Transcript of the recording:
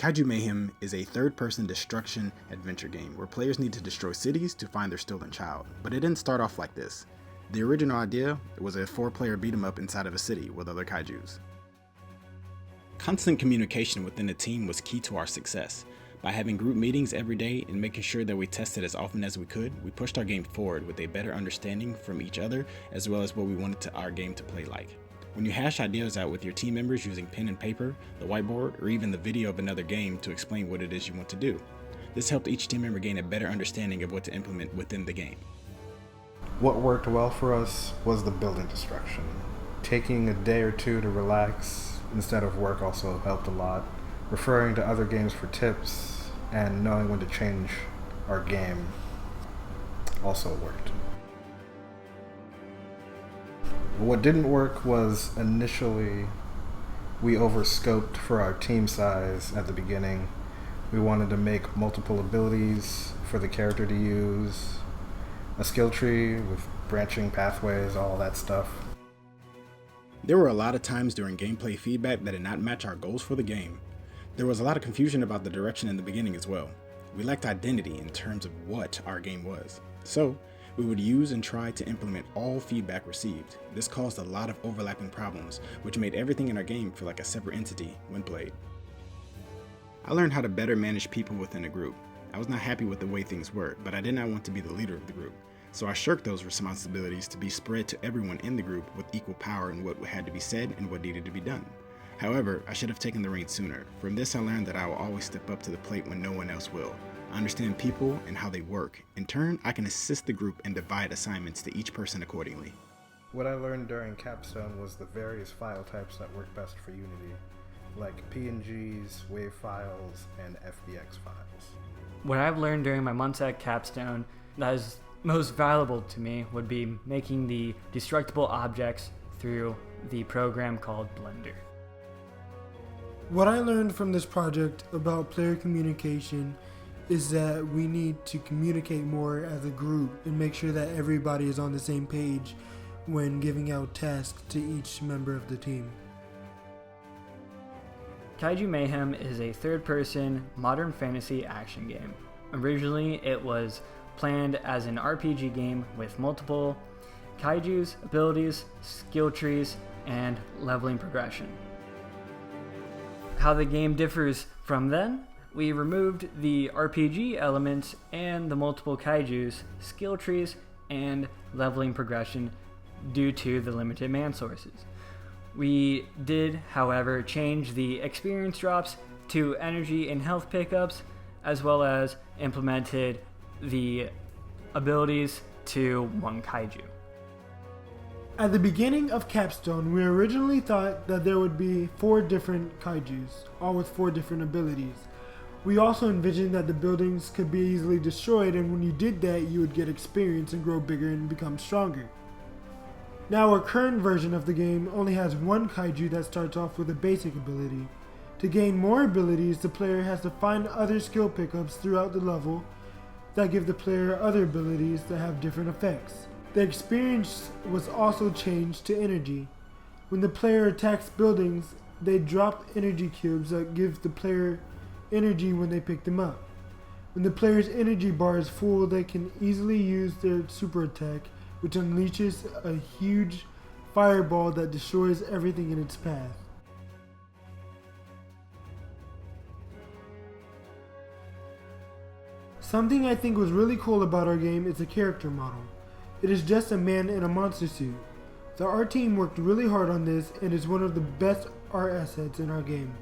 Kaiju Mayhem is a third-person destruction adventure game where players need to destroy cities to find their stolen child, but it didn't start off like this. The original idea was a 4-player beat-em-up inside of a city with other kaijus. Constant communication within the team was key to our success. By having group meetings every day and making sure that we tested as often as we could, we pushed our game forward with a better understanding from each other as well as what we wanted our game to play like. When you hash ideas out with your team members using pen and paper, the whiteboard, or even the video of another game to explain what it is you want to do, this helped each team member gain a better understanding of what to implement within the game. What worked well for us was the building destruction. Taking a day or two to relax instead of work also helped a lot. Referring to other games for tips and knowing when to change our game also worked. What didn't work was initially we overscoped for our team size at the beginning. We wanted to make multiple abilities for the character to use, a skill tree with branching pathways, all that stuff. There were a lot of times during gameplay feedback that did not match our goals for the game. There was a lot of confusion about the direction in the beginning as well. We lacked identity in terms of what our game was. So, we would use and try to implement all feedback received. This caused a lot of overlapping problems, which made everything in our game feel like a separate entity when played. I learned how to better manage people within a group. I was not happy with the way things were, but I did not want to be the leader of the group. So I shirked those responsibilities to be spread to everyone in the group with equal power in what had to be said and what needed to be done. However, I should have taken the reins sooner. From this I learned that I will always step up to the plate when no one else will. I understand people and how they work. In turn, I can assist the group and divide assignments to each person accordingly. What I learned during Capstone was the various file types that work best for Unity, like PNGs, WAV files, and FBX files. What I've learned during my months at Capstone that is most valuable to me would be making the destructible objects through the program called Blender. What I learned from this project about player communication is that we need to communicate more as a group and make sure that everybody is on the same page when giving out tasks to each member of the team. Kaiju Mayhem is a third-person modern fantasy action game. Originally, it was planned as an RPG game with multiple kaijus, abilities, skill trees, and leveling progression. How the game differs from then? We removed the RPG elements and the multiple kaijus, skill trees, and leveling progression due to the limited man sources. We did, however, change the experience drops to energy and health pickups, as well as implemented the abilities to one kaiju. At the beginning of Capstone, we originally thought that there would be 4 different kaijus, all with 4 different abilities. We also envisioned that the buildings could be easily destroyed, and when you did that, you would get experience and grow bigger and become stronger. Now our current version of the game only has 1 kaiju that starts off with a basic ability. To gain more abilities, the player has to find other skill pickups throughout the level that give the player other abilities that have different effects. The experience was also changed to energy. When the player attacks buildings, they drop energy cubes that give the player energy when they pick them up. When the player's energy bar is full, they can easily use their super attack, which unleashes a huge fireball that destroys everything in its path. Something I think was really cool about our game is the character model. It is just a man in a monster suit. The art team worked really hard on this and is one of the best art assets in our game.